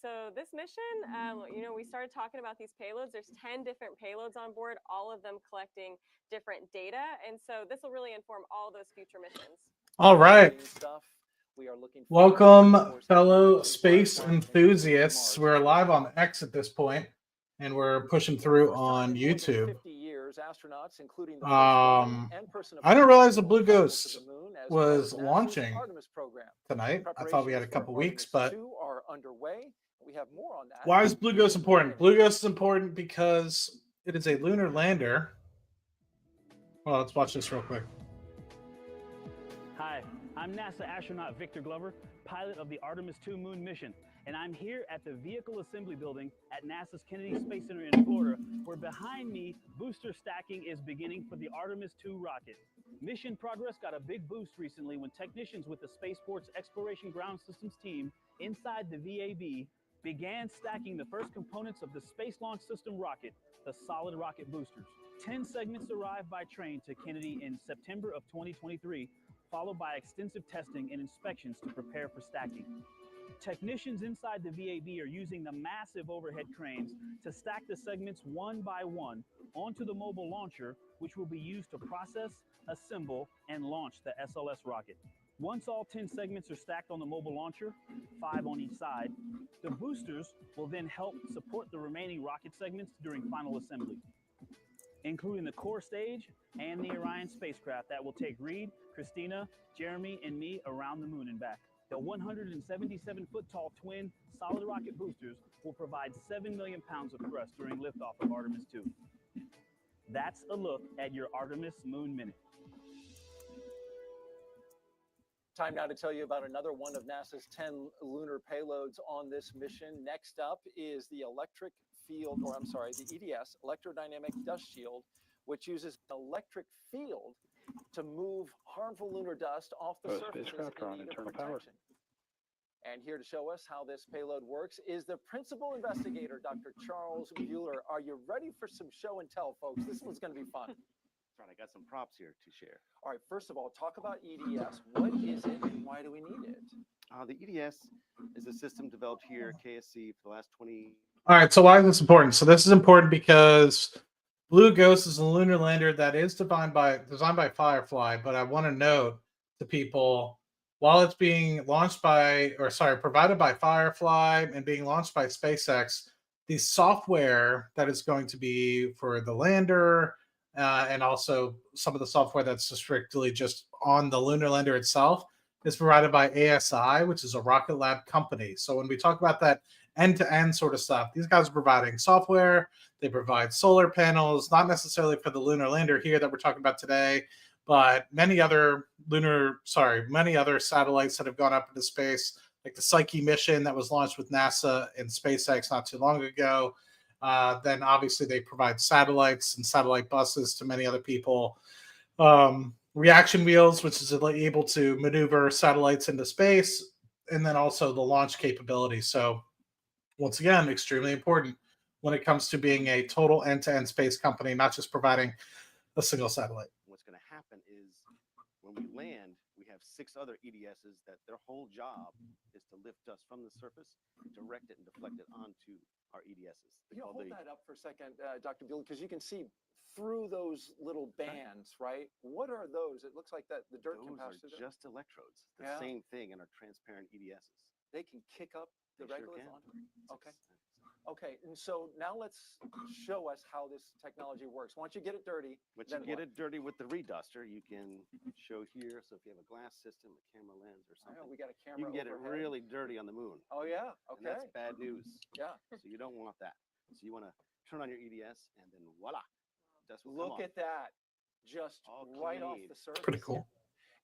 So this mission, we started talking about these payloads. There's 10 different payloads on board, all of them collecting different data. And so this will really inform all those future missions. All right. Welcome, fellow space enthusiasts. We're live on X at this point, and we're pushing through on YouTube. I didn't realize the Blue Ghost was launching tonight. I thought we had a couple weeks, but why is Blue Ghost important? Blue Ghost is important because it is a lunar lander. Well, let's watch this real quick. Hi, I'm NASA astronaut Victor Glover, pilot of the Artemis II moon mission, and I'm here at the Vehicle Assembly Building at NASA's Kennedy Space Center in Florida, where behind me, booster stacking is beginning for the Artemis II rocket. Mission progress got a big boost recently when technicians with the Spaceport's Exploration Ground Systems team inside the VAB began stacking the first components of the Space Launch System rocket, the solid rocket boosters. 10 segments arrived by train to Kennedy in September of 2023, followed by extensive testing and inspections to prepare for stacking. Technicians inside the VAB are using the massive overhead cranes to stack the segments one by one onto the mobile launcher, which will be used to process, assemble, and launch the SLS rocket. Once all 10 segments are stacked on the mobile launcher, 5 on each side, the boosters will then help support the remaining rocket segments during final assembly, including the core stage and the Orion spacecraft that will take Reed, Christina, Jeremy, and me around the moon and back. The 177-foot-tall twin solid rocket boosters will provide 7 million pounds of thrust during liftoff of Artemis II. That's a look at your Artemis Moon Minute. Time now to tell you about another one of NASA's 10 lunar payloads on this mission. Next up is the the EDS, Electrodynamic Dust Shield, which uses an electric field to move harmful lunar dust off the surface in need of protection. And here to show us how this payload works is the principal investigator, Dr. Charles Bueller. Are you ready for some show and tell, folks? This one's going to be fun. That's right, I got some props here to share. All right, first of all, talk about EDS. What is it and why do we need it? The EDS is a system developed here at KSC for the last 20. All right, so why is this important? So this is important because Blue Ghost is a lunar lander that is designed by Firefly, but I want to note to people, while it's being provided by Firefly and being launched by SpaceX, the software that is going to be for the lander and also some of the software that's strictly just on the lunar lander itself is provided by ASI, which is a Rocket Lab company. So when we talk about that end-to-end sort of stuff, these guys are providing software, they provide solar panels, not necessarily for the lunar lander here that we're talking about today, but many other satellites that have gone up into space, like the Psyche mission that was launched with NASA and SpaceX not too long ago. Then obviously they provide satellites and satellite buses to many other people. Reaction wheels, which is able to maneuver satellites into space, and then also the launch capability. So once again, extremely important when it comes to being a total end-to-end space company, not just providing a single satellite. What's going to happen is when we land, we have 6 other EDSs that their whole job is to lift dust from the surface, direct it, and deflect it onto our EDSs. You know, hold that up for a second, Dr. Bueller, because you can see through those little bands, right? What are those? It looks like that the dirt can pass through them. Just electrodes. The same thing in our transparent EDSs. They can kick up the regular launcher. Okay. Okay, and so now let's show us how this technology works. Once you get it dirty, once you get it dirty with the reduster, you can show here. So if you have a glass system, a camera lens, or something, we got a camera. You can get it really dirty on the moon. Oh yeah, okay. And that's bad news. Yeah. So you don't want that. So you want to turn on your EDS, and then voila, dust will Look at that, just right off the surface. Pretty cool.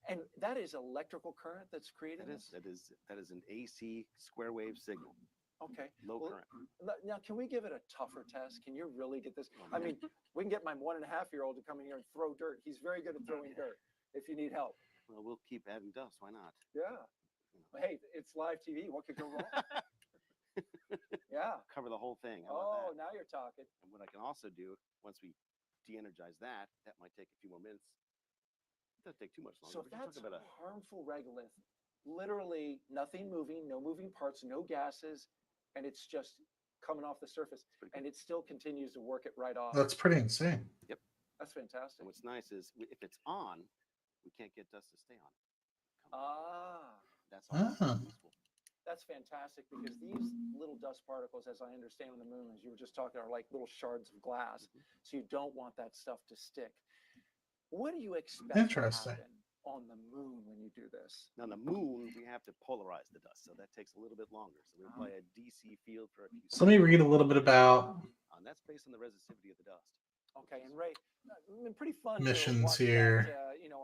And that is electrical current that's created. That is an AC square wave signal. Okay. Low current. Now, can we give it a tougher test? Can you really get this? I mean, we can get my 1.5-year-old to come in here and throw dirt. He's very good at throwing dirt. If you need help. Well, we'll keep adding dust. Why not? Yeah. Hey, it's live TV. What could go wrong? Yeah. Cover the whole thing. Oh, now you're talking. And what I can also do, once we de-energize that might take a few more minutes. It doesn't take too much longer. So if that's harmful regolith, literally nothing moving, no moving parts, no gases, and it's just coming off the surface, and it still continues to work it right off. That's pretty insane. Yep. That's fantastic. And what's nice is if it's on, we can't get dust to stay on. That's also useful. That's fantastic, because these little dust particles, as I understand on the moon, as you were just talking, are like little shards of glass. So you don't want that stuff to stick. What do you expect to happen on the moon when you do this? Now, on the moon, we have to polarize the dust, so that takes a little bit longer. So we apply a DC field for a few seconds. So let me read a little bit about. And that's based on the resistivity of the dust. Okay, and Ray, pretty fun missions to watch here. that,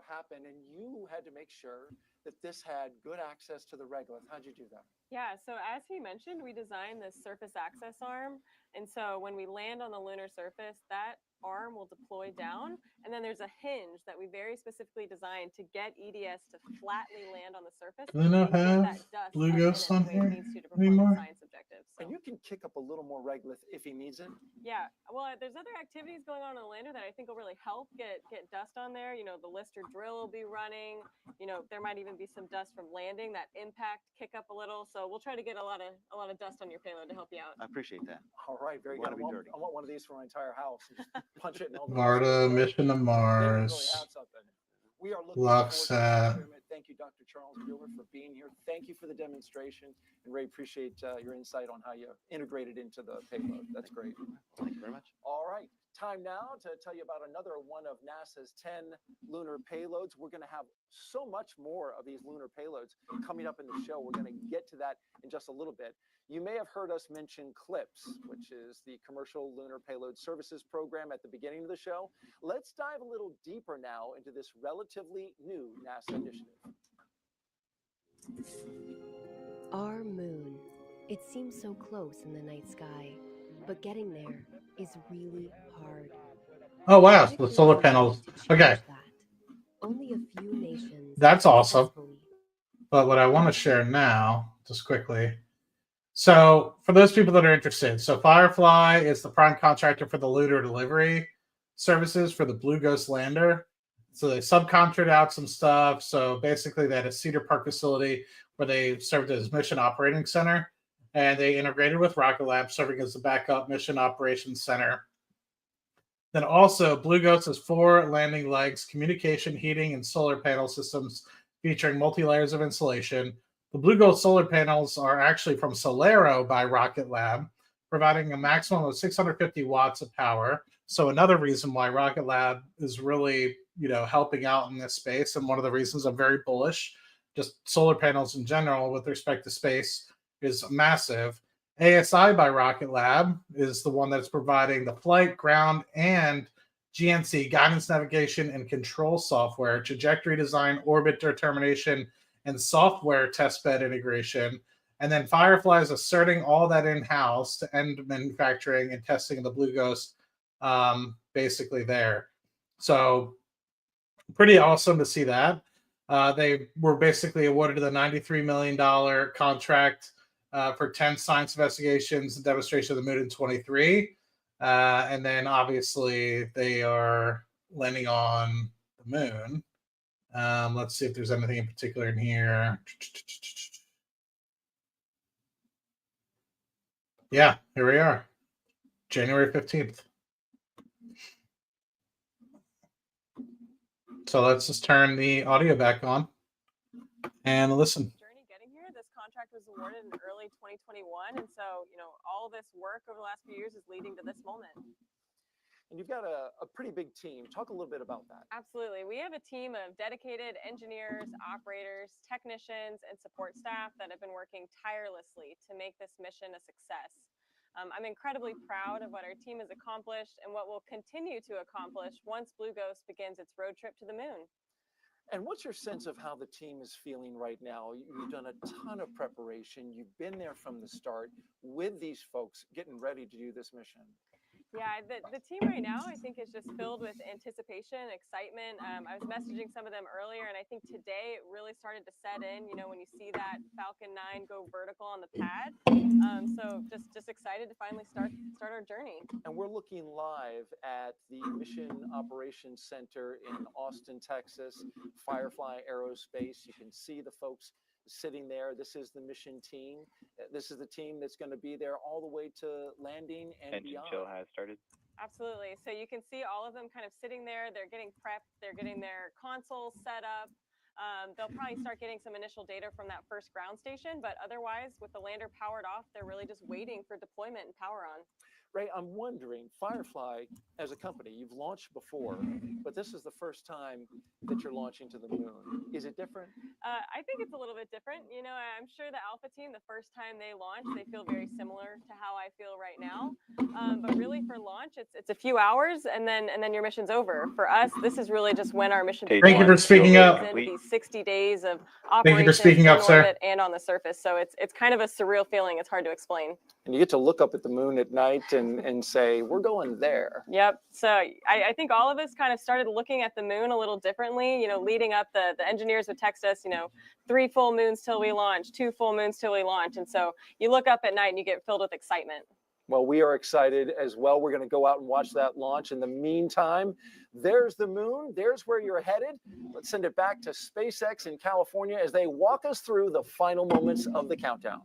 happen. And you had to make sure that this had good access to the regolith. How'd you do that? Yeah, so as he mentioned, we designed this surface access arm. And so when we land on the lunar surface, that arm will deploy down. And then there's a hinge that we very specifically designed to get EDS to flatly land on the surface. Do they not have Blue Ghost on here anymore? Science objectives. So. And you can kick up a little more regolith if he needs it. Yeah, well, there's other activities going on the lander that I think will really help get dust on there. The Lister drill will be running. There might even be some dust from landing, that impact kick up a little. So we'll try to get a lot of dust on your payload to help you out. I appreciate that. All right, very good. I want one of these for my entire house. Just punch it in all the Marta, Mission to Mars. Really have something. We are looking Luxat. forward to the Thank you, Dr. Charles Bueller, for being here. Thank you for the demonstration. And Ray, appreciate your insight on how you integrated into the payload. That's great. Thank you very much. All right. Time now to tell you about another one of NASA's 10 lunar payloads. We're going to have so much more of these lunar payloads coming up in the show. We're going to get to that in just a little bit. You may have heard us mention CLPS, which is the Commercial Lunar Payload Services Program, at the beginning of the show. Let's dive a little deeper now into this relatively new NASA initiative. Our moon. It seems so close in the night sky, but getting there is really hard. Oh wow, the solar panels. Okay. Only a few nations. That's awesome. But what I want to share now, just quickly. So for those people that are interested, so Firefly is the prime contractor for the lunar delivery services for the Blue Ghost lander. So they subcontracted out some stuff. So basically they had a Cedar Park facility where they served as mission operating center, and they integrated with Rocket Lab, serving as the backup mission operations center. Then also Blue Ghost has 4 landing legs, communication, heating, and solar panel systems featuring multi-layers of insulation. The Blue Ghost solar panels are actually from Solero by Rocket Lab, providing a maximum of 650 watts of power. So another reason why Rocket Lab is really, helping out in this space, and one of the reasons I'm very bullish, just solar panels in general with respect to space, is massive. ASI by Rocket Lab is the one that's providing the flight, ground, and GNC guidance, navigation, and control software, trajectory design, orbit determination, and software testbed integration. And then Firefly is asserting all that in-house to end manufacturing and testing of the Blue Ghost basically there. So pretty awesome to see that. They were basically awarded the $93 million contract for 10 science investigations and demonstration of the moon in 23. And then obviously they are landing on the moon. Let's see if there's anything in particular in here. Yeah, here we are. January 15th. So let's just turn the audio back on and listen. Journey getting here, this contract was awarded in early 2021. And so, all this work over the last few years is leading to this moment. And you've got a pretty big team. Talk a little bit about that. Absolutely. We have a team of dedicated engineers, operators, technicians, and support staff that have been working tirelessly to make this mission a success. I'm incredibly proud of what our team has accomplished and what we'll continue to accomplish once Blue Ghost begins its road trip to the moon. And what's your sense of how the team is feeling right now? You've done a ton of preparation. You've been there from the start with these folks getting ready to do this mission. Yeah, the team right now, I think, is just filled with anticipation, excitement. I was messaging some of them earlier, and I think today it really started to set in, when you see that Falcon 9 go vertical on the pad. So just excited to finally start our journey. And we're looking live at the Mission Operations Center in Austin, Texas, Firefly Aerospace. You can see the folks sitting there. This is the mission team. This is the team that's going to be there all the way to landing and Engine beyond. chill has started. Absolutely. So you can see all of them kind of sitting there. They're getting prepped. They're getting their consoles set up. They'll probably start getting some initial data from that first ground station, but otherwise, with the lander powered off, they're really just waiting for deployment and power on. Ray, I'm wondering, Firefly, as a company, you've launched before, but this is the first time that you're launching to the moon. Is it different? I think it's a little bit different. You know, I'm sure the Alpha team, the first time they launch, they feel very similar to how I feel right now. But really, for launch, it's a few hours, and then your mission's over. For us, this is really just when our mission. Thank you for speaking up. Into these 60 days of Thank you for operations speaking in up, sir. orbit and on the surface. So it's kind of a surreal feeling. It's hard to explain. And you get to look up at the moon at night and say, we're going there. Yep. So I think all of us kind of started looking at the moon a little differently. You know, leading up, the engineers would text us, 3 full moons till we launch, 2 full moons till we launch. And so you look up at night and you get filled with excitement. Well, we are excited as well. We're going to go out and watch that launch. In the meantime, there's the moon. There's where you're headed. Let's send it back to SpaceX in California as they walk us through the final moments of the countdown.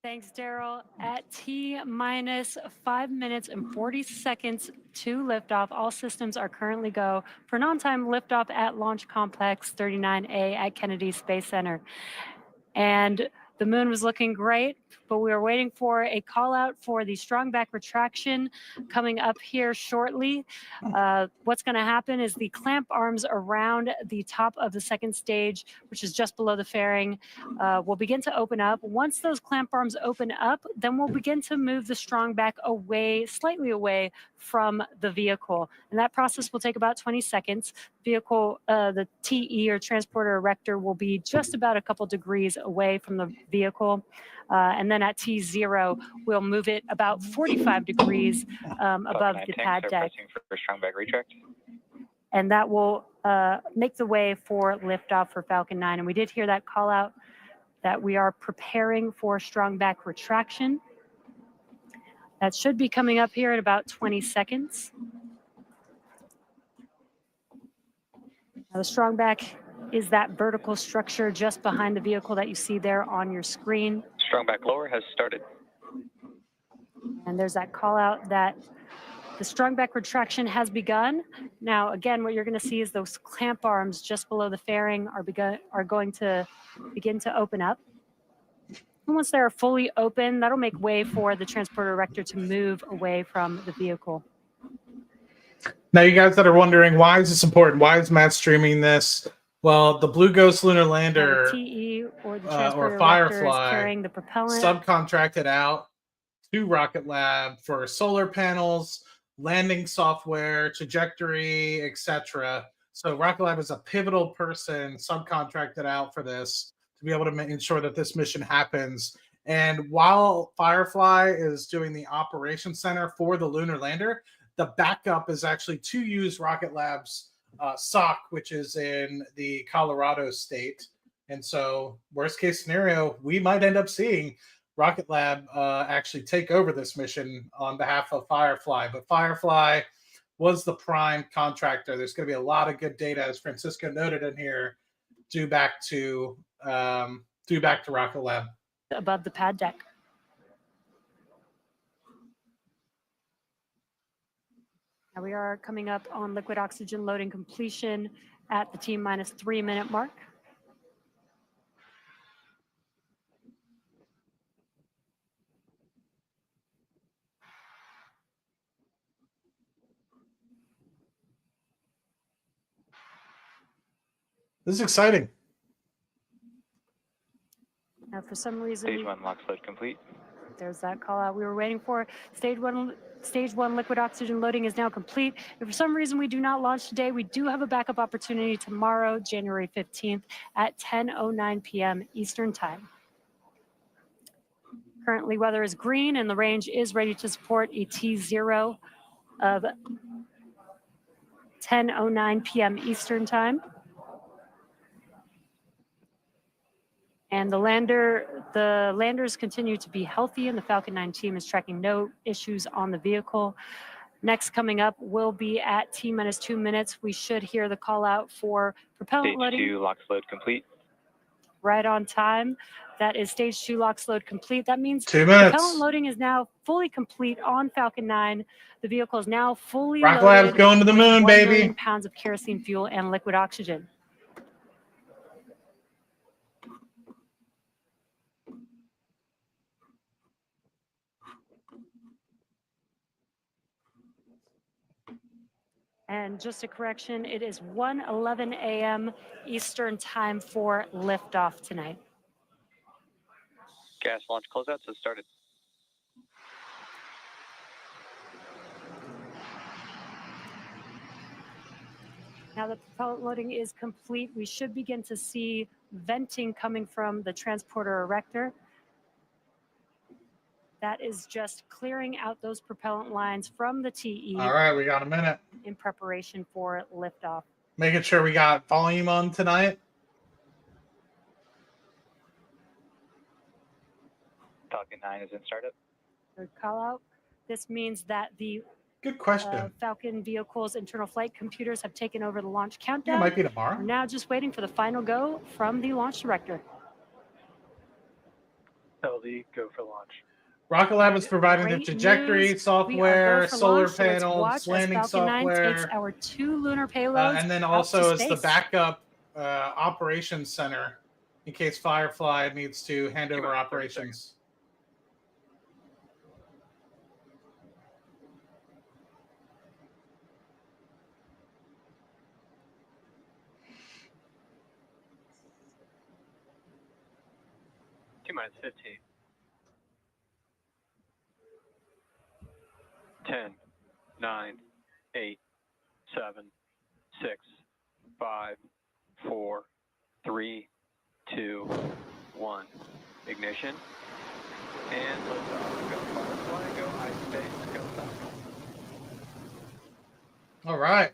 Thanks, Daryl. At T-minus 5 minutes and 40 seconds to liftoff, all systems are currently go for non-time liftoff at Launch Complex 39A at Kennedy Space Center. And the moon was looking great, but we were waiting for a call out for the strong back retraction coming up here shortly. What's going to happen is the clamp arms around the top of the second stage, which is just below the fairing, will begin to open up. Once those clamp arms open up, then we'll begin to move the strong back away, slightly away from the vehicle. And that process will take about 20 seconds. Vehicle, the TE or transporter erector will be just about a couple degrees away from the vehicle. And then at T0, we'll move it about 45 degrees above the pad deck. For strong back retract. And that will make the way for liftoff for Falcon 9. And we did hear that call out that we are preparing for strong back retraction. That should be coming up here in about 20 seconds. Now the strong back is that vertical structure just behind the vehicle that you see there on your screen. Strong back lower has started. And there's that call out that the strong back retraction has begun. Now, again, what you're going to see is those clamp arms just below the fairing are going to begin to open up. And once they're fully open, that'll make way for the transporter erector to move away from the vehicle. Now, you guys that are wondering, why is this important? Why is Matt streaming this? Well, the Blue Ghost Lunar Lander, the TE or the transporter or erector is Firefly, carrying the propellant. subcontracted out to Rocket Lab for solar panels, landing software, trajectory, etc. So Rocket Lab is a pivotal person subcontracted out for this to be able to ensure that this mission happens. And while Firefly is doing the operations center for the lunar lander, the backup is actually to use Rocket Lab's SOC, which is in the Colorado state. And so worst case scenario, we might end up seeing Rocket Lab actually take over this mission on behalf of Firefly. But Firefly was the prime contractor. There's going to be a lot of good data, as Francisco noted in here, due back to Rocket Lab. Above the pad deck. Now we are coming up on liquid oxygen loading completion at the T-minus 3 minute mark. This is exciting. Now, for some reason, Stage 1 LOX load complete. There's that call out we were waiting for. Stage one liquid oxygen loading is now complete. If for some reason we do not launch today, we do have a backup opportunity tomorrow, January 15th at 10:09 p.m. Eastern Time. Currently, weather is green and the range is ready to support a T0 of 10:09 p.m. Eastern Time. And the landers continue to be healthy, and the Falcon 9 team is tracking no issues on the vehicle. Next coming up will be at T-minus 2 minutes. We should hear the call out for propellant Stage loading 2 LOX load complete. right on time. That is stage 2 LOX load complete. That means 2 minutes. propellant loading is now fully complete on Falcon 9. The vehicle is now fully Rocket loaded. Lab's going to the with moon, 1 baby. million pounds of kerosene fuel and liquid oxygen. And just a correction, it is 1:11 a.m. Eastern time for liftoff tonight. Gas launch closeouts has started. Now that propellant loading is complete, we should begin to see venting coming from the transporter erector. That is just clearing out those propellant lines from the TE. All right, we got a minute. In preparation for liftoff. Making sure we got volume on tonight. Falcon 9 is in startup. Third call out. This means that the Good question. Falcon vehicle's internal flight computers have taken over the launch Yeah, countdown. it might be tomorrow. We're now just waiting for the final go from the launch director. LD, go for launch. Rocket Lab is providing the Great trajectory news. software, We are go for solar launch, so let's panels, watch as landing Falcon 9 software, takes our 2 lunar payloads and then out also to as the space. backup operations center in case Firefly needs to hand over operations. T-minus 15. 10, 9, 8, 7, 6, 5, 4, 3, 2, 1. Ignition. And liftoff. Go Firefly, go high space, go Falcon. All right.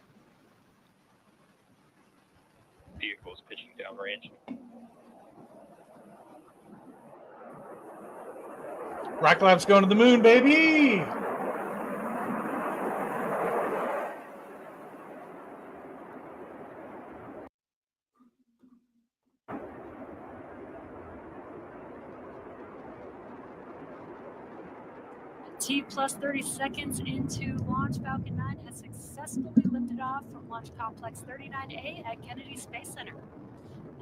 Vehicles pitching downrange. Rocket Lab's going to the moon, baby. T plus 30 seconds into launch, Falcon 9 has successfully lifted off from Launch Complex 39A at Kennedy Space Center.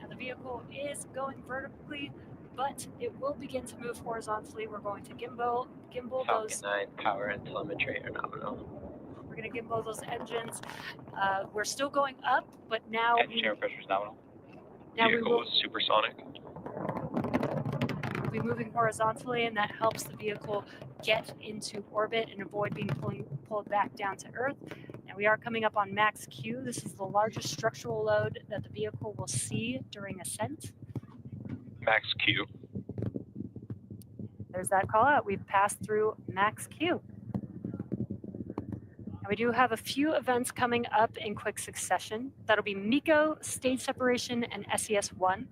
Now the vehicle is going vertically, but it will begin to move horizontally. We're going to gimbal Falcon those. 9 power and telemetry are nominal. We're going to gimbal those engines. We're still going up, but now Engine air pressure is nominal. now we Vehicle will is supersonic. be moving horizontally, and that helps the vehicle get into orbit and avoid being pulled back down to Earth. Now we are coming up on max Q. This is the largest structural load that the vehicle will see during ascent. Max Q. There's that call out. We've passed through max Q. And we do have a few events coming up in quick succession. That'll be MECO, stage separation, and SES-1.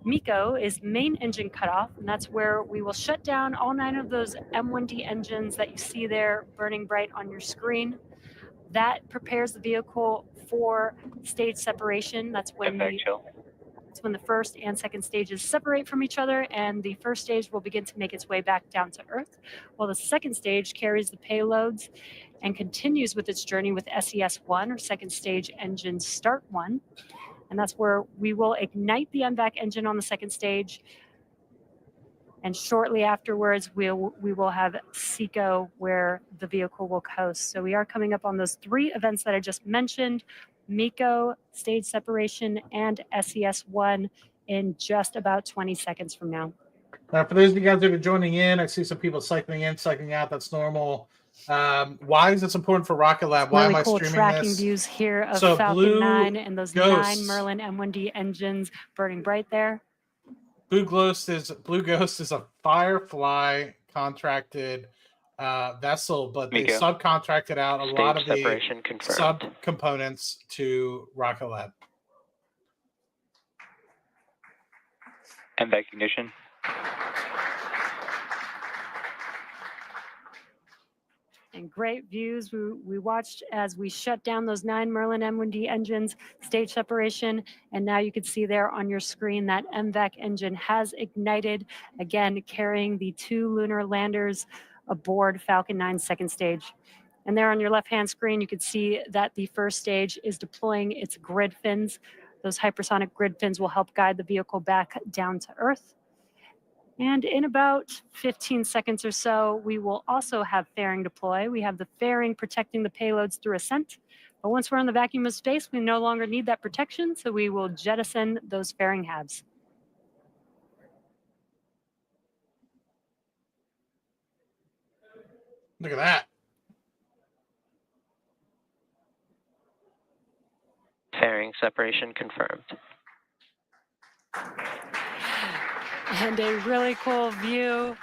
MECO is main engine cutoff, and that's where we will shut down all 9 of those M1D engines that you see there burning bright on your screen. That prepares the vehicle for stage separation. That's when the first and second stages separate from each other, and the first stage will begin to make its way back down to Earth, while the second stage carries the payloads and continues with its journey with SES-1, or second stage engine start 1. And that's where we will ignite the MVAC engine on the second stage. And shortly afterwards, we will have SECO, where the vehicle will coast. So we are coming up on those 3 events that I just mentioned: MECO, stage separation, and SES-1 in just about 20 seconds from now. For those of you guys that are joining in, I see some people cycling in, cycling out. That's normal. Why is this important for Rocket Lab? Why Really am I cool streaming tracking this? views here of So Falcon Blue 9 and those Ghost. 9 Merlin M1D engines burning bright there. Blue Ghost is a Firefly contracted vessel, but they MECO. subcontracted out a Stage lot of the separation confirmed. subcomponents to Rocket Lab. MVAC ignition. and great views. We watched as we shut down those 9 Merlin M1D engines, stage separation, and now you can see there on your screen that MVAC engine has ignited, again, carrying the 2 lunar landers aboard Falcon 9's second stage. And there on your left-hand screen, you can see that the first stage is deploying its grid fins. Those hypersonic grid fins will help guide the vehicle back down to Earth. And in about 15 seconds or so, we will also have fairing deploy. We have the fairing protecting the payloads through ascent. But once we're in the vacuum of space, we no longer need that protection, so we will jettison those fairing halves. Look at that. Fairing separation confirmed. And a really cool view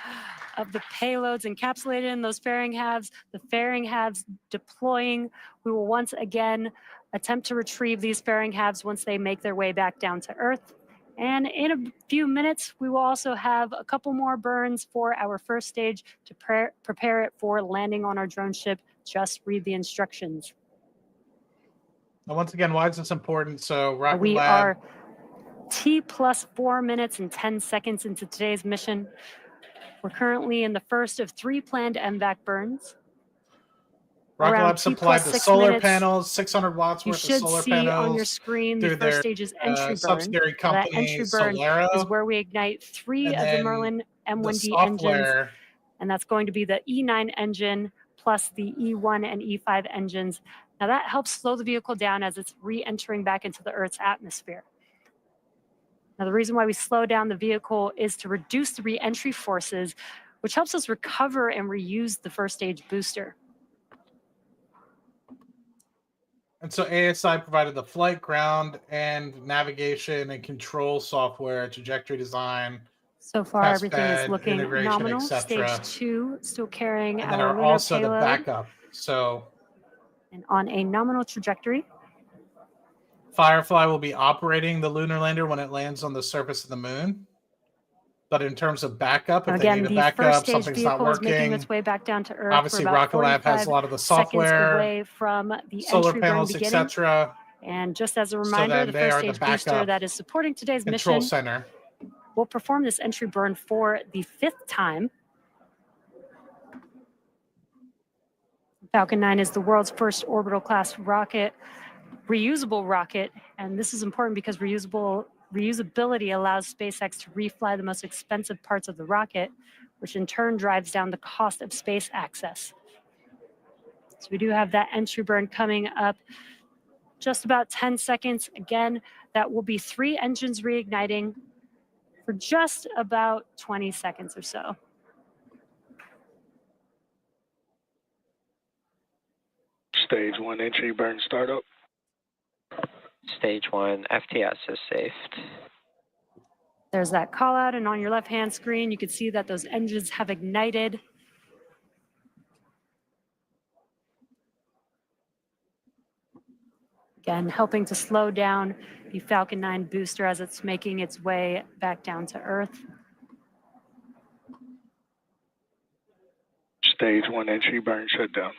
of the payloads encapsulated in those fairing halves, the fairing halves deploying. We will once again attempt to retrieve these fairing halves once they make their way back down to Earth. And in a few minutes, we will also have a couple more burns for our first stage to prepare it for landing on our drone ship. Just read the instructions. Now, once again, why is this important? So Rocket We Lab, are T plus 4 minutes and 10 seconds into today's mission. We're currently in the first of 3 planned MVAC burns. Rocket Around Lab T supplied plus the 6 solar minutes, panels, 600 watts you worth of should solar see on your panels screen the through first their stage's entry burn. subsidiary Now, that company, entry burn is Solero, where we ignite 3 and of the then Merlin the M1D engines, software. and that's going to be the E9 engine plus the E1 and E5 engines. Now that helps slow the vehicle down as it's re-entering back into the Earth's atmosphere. Now the reason why we slow down the vehicle is to reduce the re-entry forces, which helps us recover and reuse the first stage booster. And so ASI provided the flight, ground, and navigation and control software, trajectory design. So far, test everything is bed, looking integration, nominal. etc. Stage 2 still carrying And then our are lunar also payload the backup. So and on a nominal trajectory. Firefly will be operating the lunar lander when it lands on the surface of the moon. But in terms of backup, if Again, they need a the first backup, stage something's not vehicle is making working. its way back down to Earth. Obviously, We're about Rocket Lab has a lot of the 45 seconds software, away from the solar entry burn panels, beginning. etc. And just as a So reminder, then the they first are the stage booster backup that is supporting today's control mission center. will perform this entry burn for the 5th time. Falcon 9 is the world's first orbital class rocket, reusable rocket, and this is important because reusability allows SpaceX to refly the most expensive parts of the rocket, which in turn drives down the cost of space access. So we do have that entry burn coming up just about 10 seconds. Again, that will be 3 engines reigniting for just about 20 seconds or so. Stage 1 entry burn startup. Stage 1 FTS is saved. There's that call out, and on your left-hand screen, you can see that those engines have ignited. Again, helping to slow down the Falcon 9 booster as it's making its way back down to Earth. Stage 1 entry burn shutdown.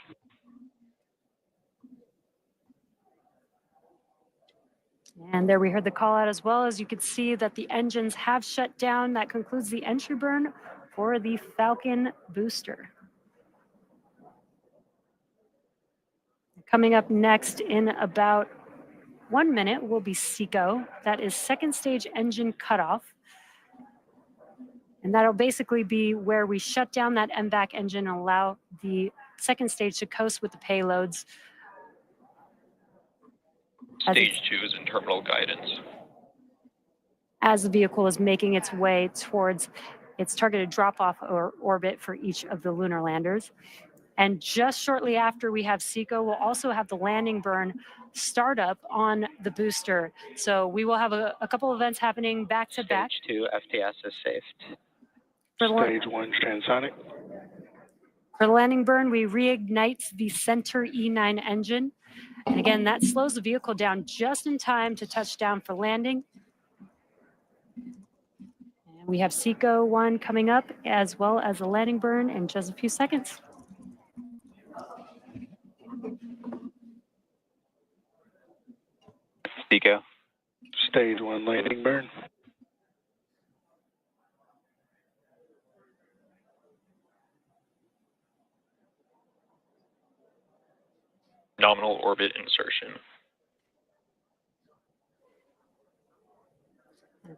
And there we heard the call out as well. As you can see that the engines have shut down. That concludes the entry burn for the Falcon booster. Coming up next in about 1 minute will be SECO. That is second stage engine cutoff. And that'll basically be where we shut down that MVAC engine and allow the second stage to coast with the payloads. Stage 2 is in terminal guidance. As the vehicle is making its way towards its targeted drop-off or orbit for each of the lunar landers. And just shortly after we have SECO, we'll also have the landing burn startup on the booster. So we will have a couple events happening back to back. Stage 2 FTS is saved. Stage 1 transonic. For the landing burn, we reignite the center E9 engine. And again, that slows the vehicle down just in time to touch down for landing. And we have SECO 1 coming up, as well as the landing burn in just a few seconds. Pico. Stage 1 landing burn. Nominal orbit insertion.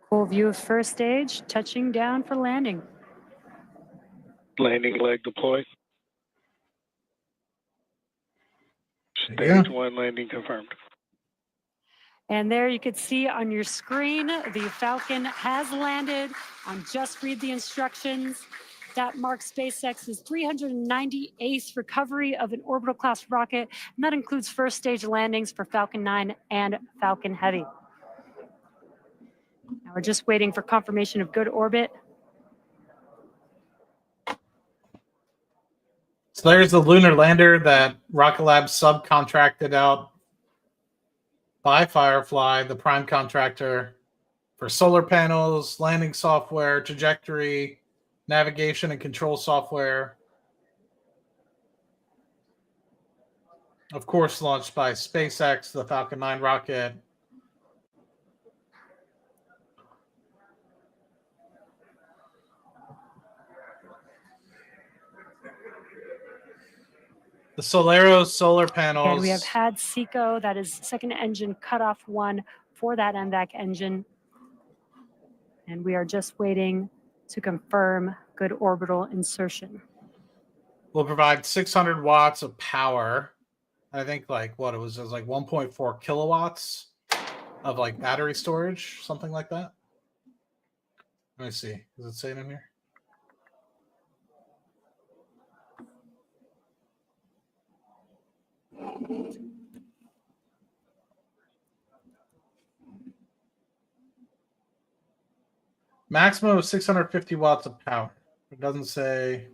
Cool view of first stage, touching down for landing. Landing leg deployed. Yeah. Stage 1 landing confirmed. And there you could see on your screen, the Falcon has landed on Just Read the Instructions. That marks SpaceX's 398th recovery of an orbital class rocket, and that includes first stage landings for Falcon 9 and Falcon Heavy. Now we're just waiting for confirmation of good orbit. So there's the lunar lander that Rocket Lab subcontracted out by Firefly, the prime contractor, for solar panels, landing software, trajectory, navigation and control software. Of course, launched by SpaceX, the Falcon 9 rocket. The Solero solar panels. And we have had SECO, that is second engine cutoff 1 for that MVAC engine. And we are just waiting to confirm good orbital insertion. Will provide 600 watts of power. I think like what it was like 1.4 kilowatts of like battery storage, something like that. Let me see. Does it say it in here? Maximum of 650 watts of power. It doesn't say.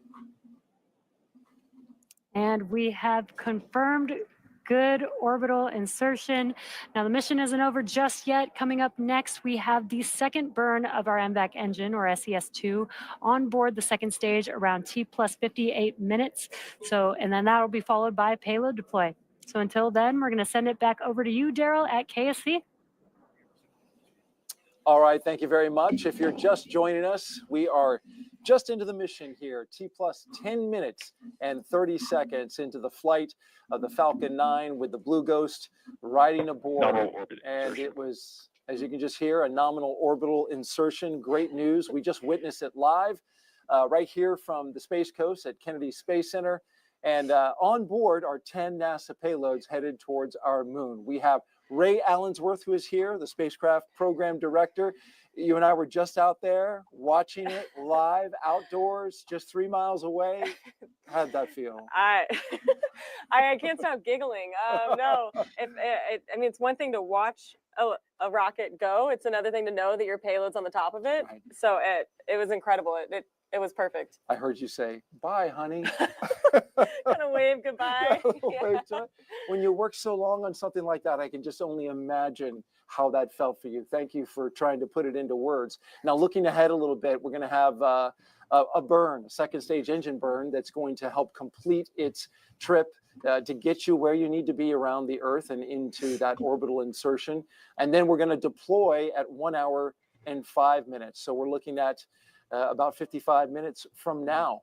And we have confirmed good orbital insertion. Now the mission isn't over just yet. Coming up next, we have the second burn of our MVAC engine, or SES-2, on board the second stage around T plus 58 minutes. And then that'll be followed by payload deploy. So until then, we're going to send it back over to you, Daryl, at KSC. All right, thank you very much. If you're just joining us, we are just into the mission here, T plus 10 minutes and 30 seconds into the flight of the Falcon 9 with the Blue Ghost riding aboard. And it was, as you can just hear, a nominal orbital insertion. Great news. We just witnessed it live right here from the Space Coast at Kennedy Space Center. And on board are 10 NASA payloads headed towards our moon. We have Ray Allensworth, who is here, the spacecraft program director. You and I were just out there watching it live outdoors, just 3 miles away. How'd that feel? I can't stop giggling. No, I mean, it's one thing to watch a rocket go. It's another thing to know that your payload's on the top of it. Right. So it was incredible. It was perfect. I heard you say, bye, honey. Kind of wave goodbye. Yeah. When you work so long on something like that, I can just only imagine how that felt for you. Thank you for trying to put it into words. Now, looking ahead a little bit, we're going to have a burn, a second stage engine burn that's going to help complete its trip to get you where you need to be around the Earth and into that orbital insertion. And then we're going to deploy at 1 hour and 5 minutes. So we're looking at about 55 minutes from now.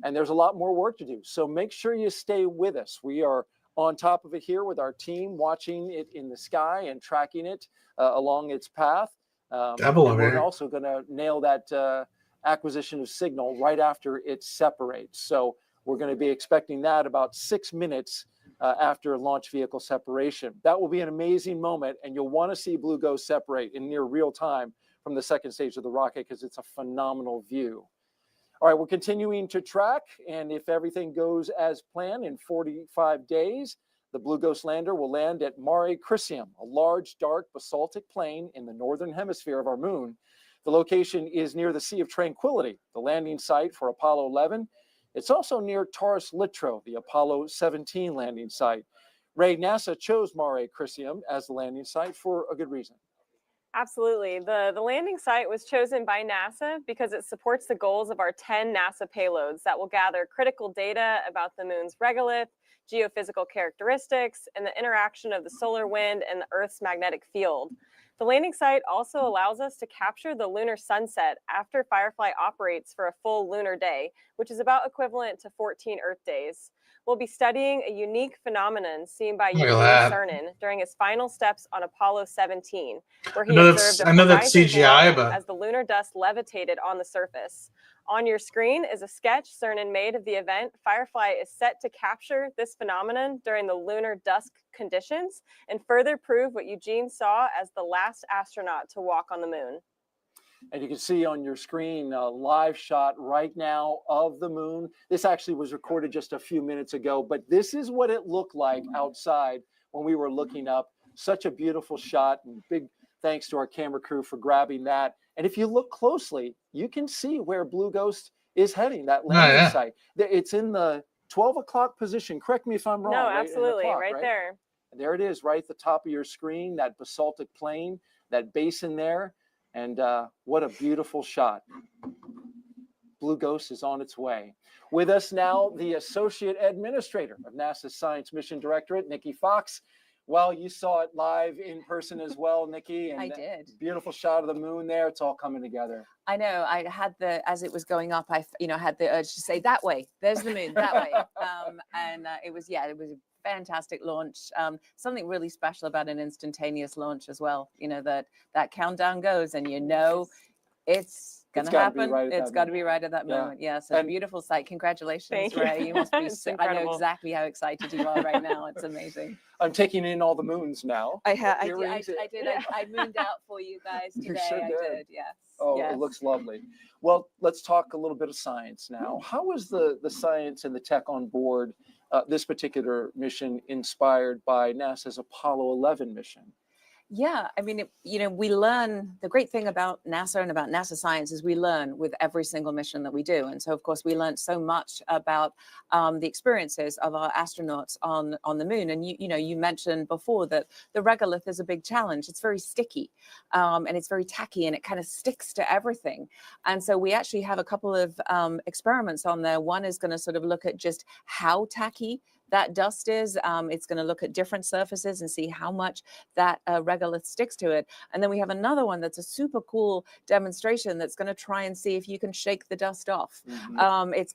And there's a lot more work to do. So make sure you stay with us. We are on top of it here with our team, watching it in the sky and tracking it along its path. We're also going to nail that acquisition of signal right after it separates. So we're going to be expecting that about 6 minutes after launch vehicle separation. That will be an amazing moment, and you'll want to see Blue Ghost separate in near real time from the second stage of the rocket because it's a phenomenal view. All right, we're continuing to track, and if everything goes as planned, in 45 days, the Blue Ghost lander will land at Mare Crisium, a large, dark basaltic plain in the northern hemisphere of our moon. The location is near the Sea of Tranquility, the landing site for Apollo 11. It's also near Taurus Littrow, the Apollo 17 landing site. Ray, NASA chose Mare Crisium as the landing site for a good reason. Absolutely. The landing site was chosen by NASA because it supports the goals of our 10 NASA payloads that will gather critical data about the moon's regolith, geophysical characteristics, and the interaction of the solar wind and the Earth's magnetic field. The landing site also allows us to capture the lunar sunset after Firefly operates for a full lunar day, which is about equivalent to 14 Earth days. We'll be studying a unique phenomenon seen by Eugene Cernan during his final steps on Apollo 17, where he observed a horizon CGI, glow but as the lunar dust levitated on the surface. On your screen is a sketch Cernan made of the event. Firefly is set to capture this phenomenon during the lunar dusk conditions and further prove what Eugene saw as the last astronaut to walk on the moon. And you can see on your screen a live shot right now of the moon. This actually was recorded just a few minutes ago, but this is what it looked like outside when we were looking up. Such a beautiful shot, and big thanks to our camera crew for grabbing that. And if you look closely, you can see where Blue Ghost is heading, that landing site. It's in the 12 o'clock position. Correct me if I'm wrong. No, right absolutely, clock, right there. And there it is, right at the top of your screen, that basaltic plain, that basin there. And what a beautiful shot. Blue Ghost is on its way. With us now, the Associate Administrator of NASA's Science Mission Directorate, Nikki Fox. Well, you saw it live in person as well, Nikki. And I did. Beautiful shot of the moon there. It's all coming together. I know. I had as it was going up, I had the urge to say, that way, there's the moon, that way. It was a fantastic launch. Something really special about an instantaneous launch as well. That countdown goes, and it's going to happen. It's got to be right at that moment. Yes, a beautiful sight. Congratulations, Ray. You must be. I know exactly how excited you are right now. It's amazing. I'm taking in all the moons now. I did. I mooned out for you guys today. You sure did. I did. Yes. Oh, yes. It looks lovely. Well, let's talk a little bit of science now. How was the science and the tech on board this particular mission inspired by NASA's Apollo 11 mission? Yeah, I mean, we learn. The great thing about NASA and about NASA science is we learn with every single mission that we do. And so, of course, we learned so much about the experiences of our astronauts on the moon. And you mentioned before that the regolith is a big challenge. It's very sticky, and it's very tacky, and it kind of sticks to everything. And so we actually have a couple of experiments on there. One is going to sort of look at just how tacky that dust is. It's going to look at different surfaces and see how much that regolith sticks to it. And then we have another one that's a super cool demonstration that's going to try and see if you can shake the dust off. Mm-hmm. It's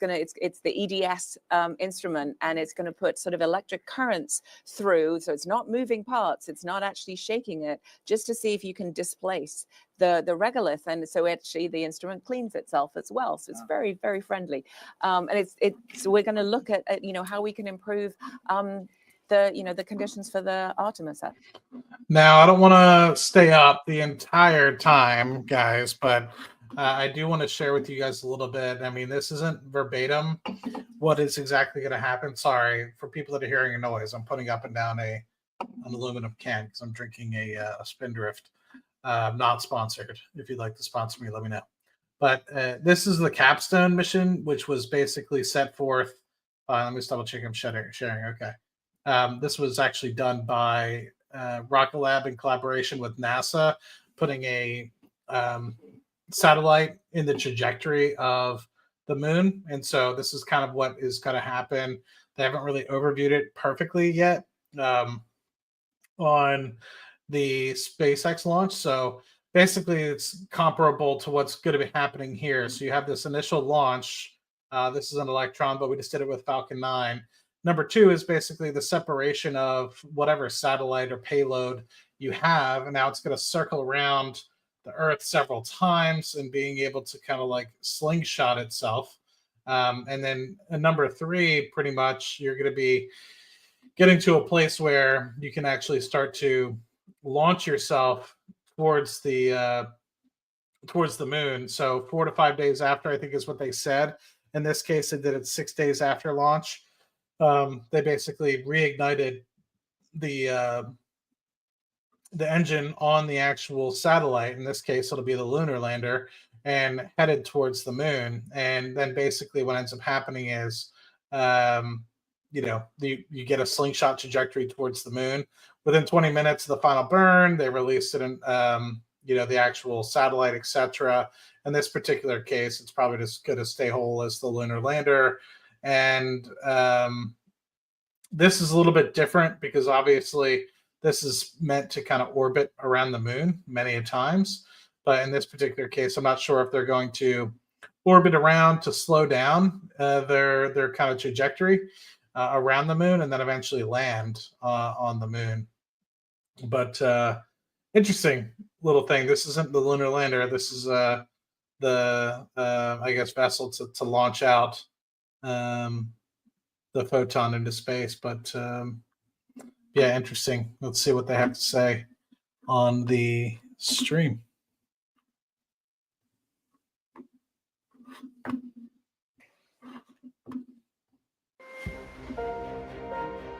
the EDS instrument, and it's going to put sort of electric currents through. So it's not moving parts. It's not actually shaking it, just to see if you can displace the regolith. And so actually the instrument cleans itself as well. So it's very, very friendly. And so we're going to look at how we can improve the conditions for the Artemis. Now, I don't want to stay up the entire time, guys, but I do want to share with you guys a little bit. I mean, this isn't verbatim what is exactly going to happen. Sorry for people that are hearing a noise. I'm putting up and down an aluminum can because I'm drinking a Spindrift. Not sponsored. If you'd like to sponsor me, let me know. But this is the capstone mission, which was basically set forth. Let me just double check I'm sharing. Okay. This was actually done by RKLB in collaboration with NASA, putting a satellite in the trajectory of the moon. And so this is kind of what is going to happen. They haven't really overviewed it perfectly yet on the SpaceX launch. So basically it's comparable to what's going to be happening here. So you have this initial launch. This is an Electron, but we just did it with Falcon 9. Number 2 is basically the separation of whatever satellite or payload you have. And now it's going to circle around the Earth several times and being able to kind of like slingshot itself. And then number 3, pretty much you're going to be getting to a place where you can actually start to launch yourself towards the moon. So 4 to 5 days after, I think is what they said. In this case, they did it 6 days after launch. They basically reignited the engine on the actual satellite. In this case, it'll be the lunar lander, and headed towards the moon. And then basically what ends up happening is, you get a slingshot trajectory towards the moon. Within 20 minutes of the final burn, they released it in, the actual satellite, etc. In this particular case, it's probably just going to stay whole as the lunar lander. And this is a little bit different because obviously this is meant to kind of orbit around the moon many a times. But in this particular case, I'm not sure if they're going to orbit around to slow down their kind of trajectory around the moon and then eventually land on the moon. But interesting little thing. This isn't the lunar lander. This is the I guess vessel to launch out the photon into space. But yeah, interesting. Let's see what they have to say on the stream.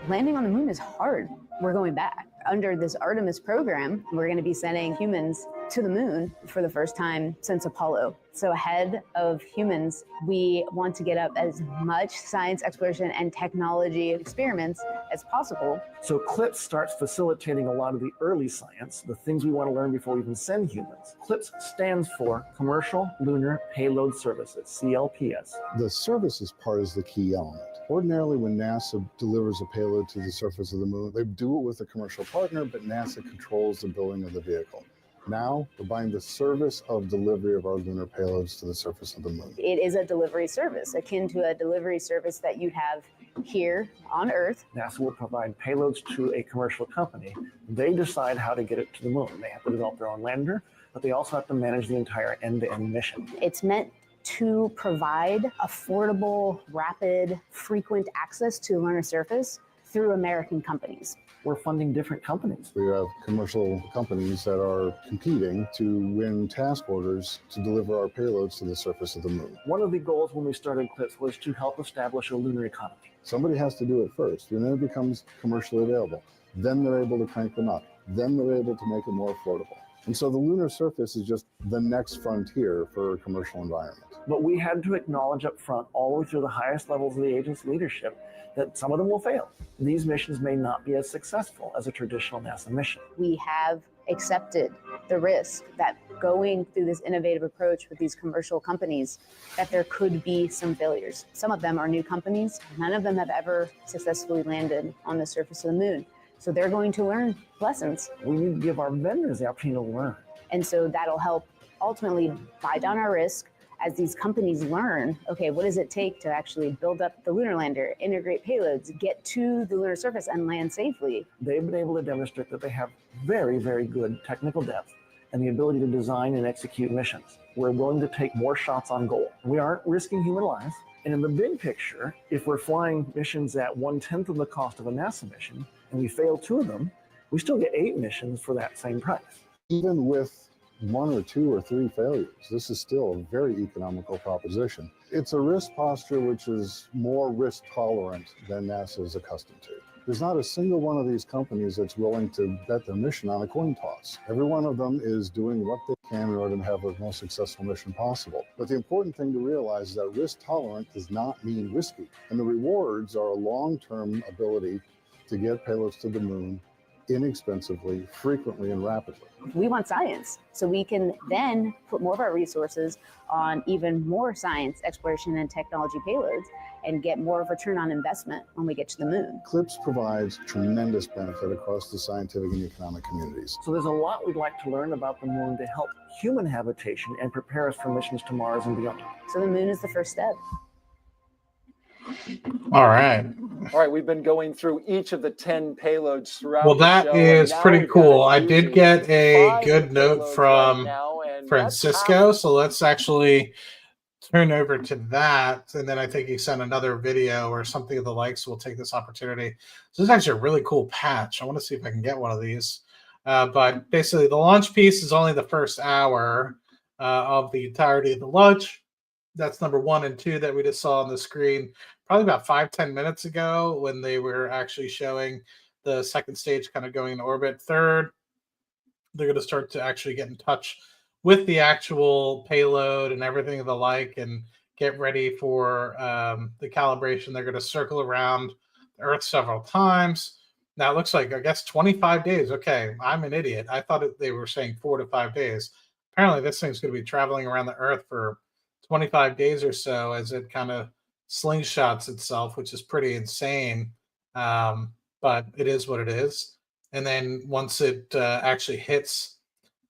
Landing on the moon is hard. We're going back. Under this Artemis program, we're going to be sending humans to the moon for the first time since Apollo. So ahead of humans, we want to get up as much science exploration and technology experiments as possible. So CLIPS starts facilitating a lot of the early science, the things we want to learn before we even send humans. CLIPS stands for Commercial Lunar Payload Services, CLPS. The services part is the key element. Ordinarily, when NASA delivers a payload to the surface of the moon, they do it with a commercial partner, but NASA controls the building of the vehicle. Now, we're buying the service of delivery of our lunar payloads to the surface of the moon. It is a delivery service, akin to a delivery service that you'd have here on Earth. NASA will provide payloads to a commercial company. They decide how to get it to the moon. They have to develop their own lander, but they also have to manage the entire end-to-end mission. It's meant to provide affordable, rapid, frequent access to the lunar surface through American companies. We're funding different companies. We have commercial companies that are competing to win task orders to deliver our payloads to the surface of the moon. One of the goals when we started CLIPS was to help establish a lunar economy. Somebody has to do it first, and then it becomes commercially available. Then they're able to crank them up. Then they're able to make it more affordable. And so the lunar surface is just the next frontier for a commercial environment. But we had to acknowledge up front, all the way through the highest levels of the agency leadership, that some of them will fail. These missions may not be as successful as a traditional NASA mission. We have accepted the risk that going through this innovative approach with these commercial companies, that there could be some failures. Some of them are new companies. None of them have ever successfully landed on the surface of the moon. So they're going to learn lessons. We need to give our vendors the opportunity to learn. And so that'll help ultimately buy down our risk as these companies learn, okay, what does it take to actually build up the lunar lander, integrate payloads, get to the lunar surface and land safely? They've been able to demonstrate that they have very, very good technical depth and the ability to design and execute missions. We're willing to take more shots on goal. We aren't risking human lives. And in the big picture, if we're flying missions at 1/10 of the cost of a NASA mission, and we fail 2 of them, we still get 8 missions for that same price. Even with 1 or 2 or 3 failures, this is still a very economical proposition. It's a risk posture which is more risk tolerant than NASA is accustomed to. There's not a single one of these companies that's willing to bet their mission on a coin toss. Every one of them is doing what they can in order to have the most successful mission possible. But the important thing to realize is that risk tolerant does not mean risky. And the rewards are a long-term ability to get payloads to the moon inexpensively, frequently, and rapidly. We want science, so we can then put more of our resources on even more science, exploration, and technology payloads and get more of return on investment when we get to the moon. CLIPS provides tremendous benefit across the scientific and economic communities. So there's a lot we'd like to learn about the moon to help human habitation and prepare us for missions to Mars and beyond. So the moon is the first step. All right. All right, we've been going through each of the 10 payloads throughout Well, the that show, is and now pretty we've got cool. a I did doozy. get a 5 good note payloads from right now, and Francisco. So let's actually turn over to that. And then I think he sent another video or something of the like. So we'll take this opportunity. So this is actually a really cool patch. I want to see if I can get one of these. But basically, the launch piece is only the first hour of the entirety of the launch. That's number 1 and 2 that we just saw on the screen probably about 5-10 minutes ago when they were actually showing the second stage kind of going in orbit. Third, they're going to start to actually get in touch with the actual payload and everything of the like and get ready for the calibration. They're going to circle around the Earth several times. Now it looks like, I guess, 25 days. Okay, I'm an idiot. I thought they were saying 4 to 5 days. Apparently, this thing's going to be traveling around the Earth for 25 days or so as it kind of slingshots itself, which is pretty insane. But it is what it is. And then once it actually hits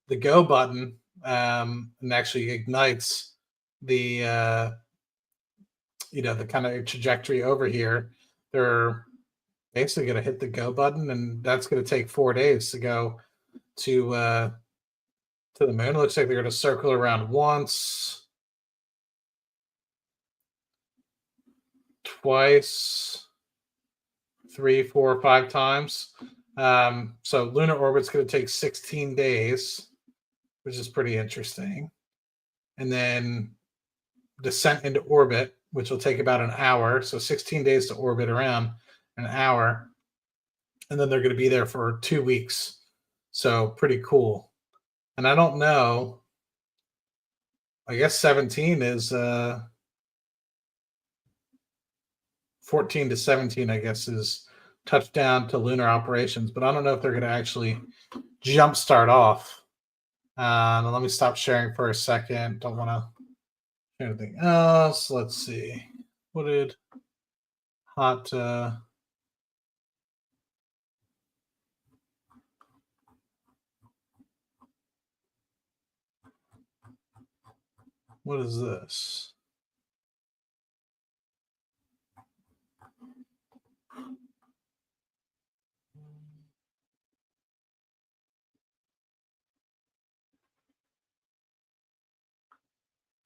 the go button and actually ignites the the kind of trajectory over here, they're basically going to hit the go button, and that's going to take 4 days to go to the moon. It looks like they're going to circle around once, twice, 3, 4, 5 times. So lunar orbit's going to take 16 days, which is pretty interesting. And then descent into orbit, which will take about an hour. So 16 days to orbit around an hour. And then they're going to be there for 2 weeks. So pretty cool. And I don't know. I guess 17 is 14 to 17, I guess, is touchdown to lunar operations. But I don't know if they're going to actually jump start off. Let me stop sharing for a second. Don't want to share anything else. Let's see. What did hot what is this?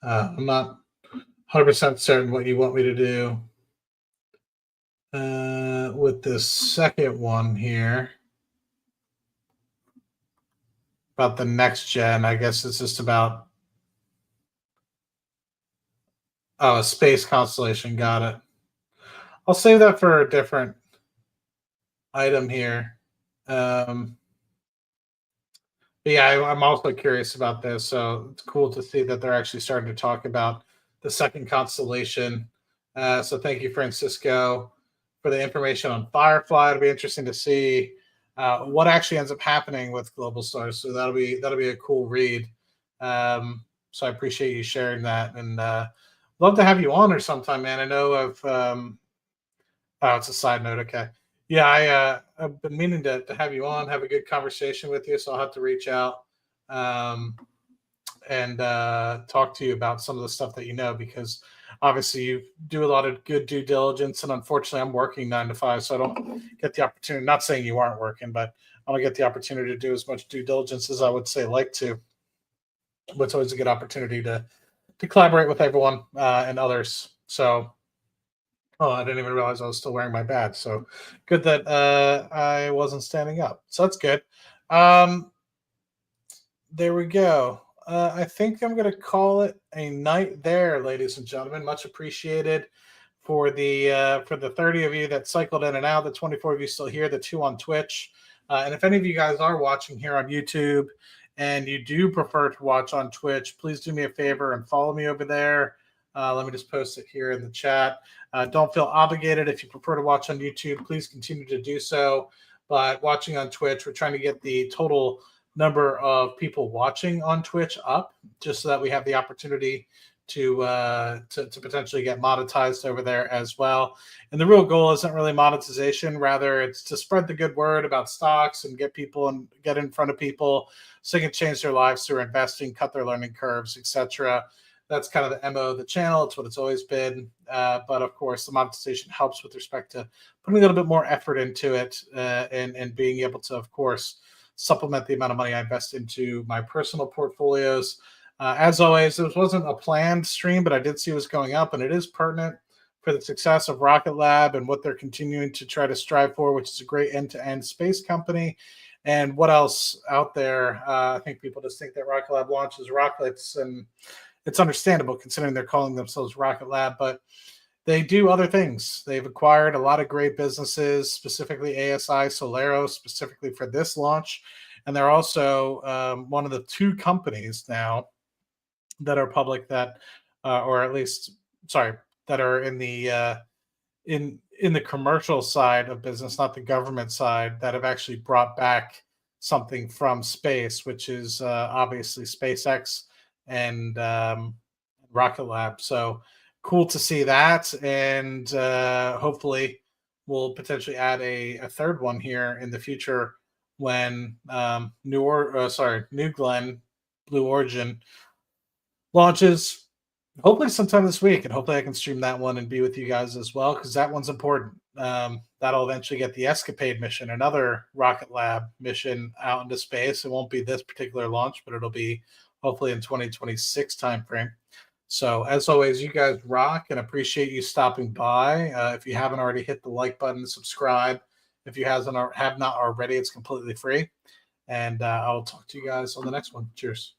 I'm not 100% certain what you want me to do with this second one here about the next gen. I guess it's just about a space constellation. Got it. I'll save that for a different item here. But yeah, I'm also curious about this. So it's cool to see that they're actually starting to talk about the second constellation. So thank you, Francisco, for the information on Firefly. It'll be interesting to see what actually ends up happening with Global Stars. So that'll be a cool read. So I appreciate you sharing that, and love to have you on or sometime, man. I know oh, it's a side note. Okay. Yeah, I've been meaning to have you on, have a good conversation with you. So I'll have to reach out and talk to you about some of the stuff that you know, because obviously you do a lot of good due diligence. And unfortunately, I'm working 9 to 5, so I don't get the opportunity. Not saying you aren't working, but I don't get the opportunity to do as much due diligence as I would say like to. But it's always a good opportunity to collaborate with everyone and others. So. Oh, I didn't even realize I was still wearing my badge. So good that I wasn't standing up. So that's good. There we go. I think I'm going to call it a night there, ladies and gentlemen. Much appreciated for the 30 of you that cycled in and out, the 24 of you still here, the 2 on Twitch. And if any of you guys are watching here on YouTube and you do prefer to watch on Twitch, please do me a favor and follow me over there. Let me just post it here in the chat. Don't feel obligated. If you prefer to watch on YouTube, please continue to do so. But watching on Twitch, we're trying to get the total number of people watching on Twitch up, just so that we have the opportunity to potentially get monetized over there as well. And the real goal isn't really monetization. Rather, it's to spread the good word about stocks and get people and get in front of people so they can change their lives through investing, cut their learning curves, etc. That's kind of the MO of the channel. It's what it's always been. But of course, the monetization helps with respect to putting a little bit more effort into it and being able to, of course, supplement the amount of money I invest into my personal portfolios. As always, this wasn't a planned stream, but I did see it was going up, and it is pertinent for the success of Rocket Lab and what they're continuing to try to strive for, which is a great end-to-end space company. And what else out there? I think people just think that Rocket Lab launches rockets, and it's understandable considering they're calling themselves Rocket Lab, but they do other things. They've acquired a lot of great businesses, specifically ASI Solero, specifically for this launch. And they're also one of the 2 companies now that are public that, or at least, sorry, that are in the in in the commercial side of business, not the government side, that have actually brought back something from space, which is obviously SpaceX and Rocket Lab. So cool to see that, and hopefully we'll potentially add a third one here in the future when New Glenn Blue Origin launches. Hopefully sometime this week, and hopefully I can stream that one and be with you guys as well, because that one's important. That'll eventually get the Escapade mission, another Rocket Lab mission out into space. It won't be this particular launch, but it'll be hopefully in 2026 timeframe. So as always, you guys rock, and appreciate you stopping by. If you haven't already, hit the like button, subscribe. If you have not already, it's completely free. And I'll talk to you guys on the next one. Cheers.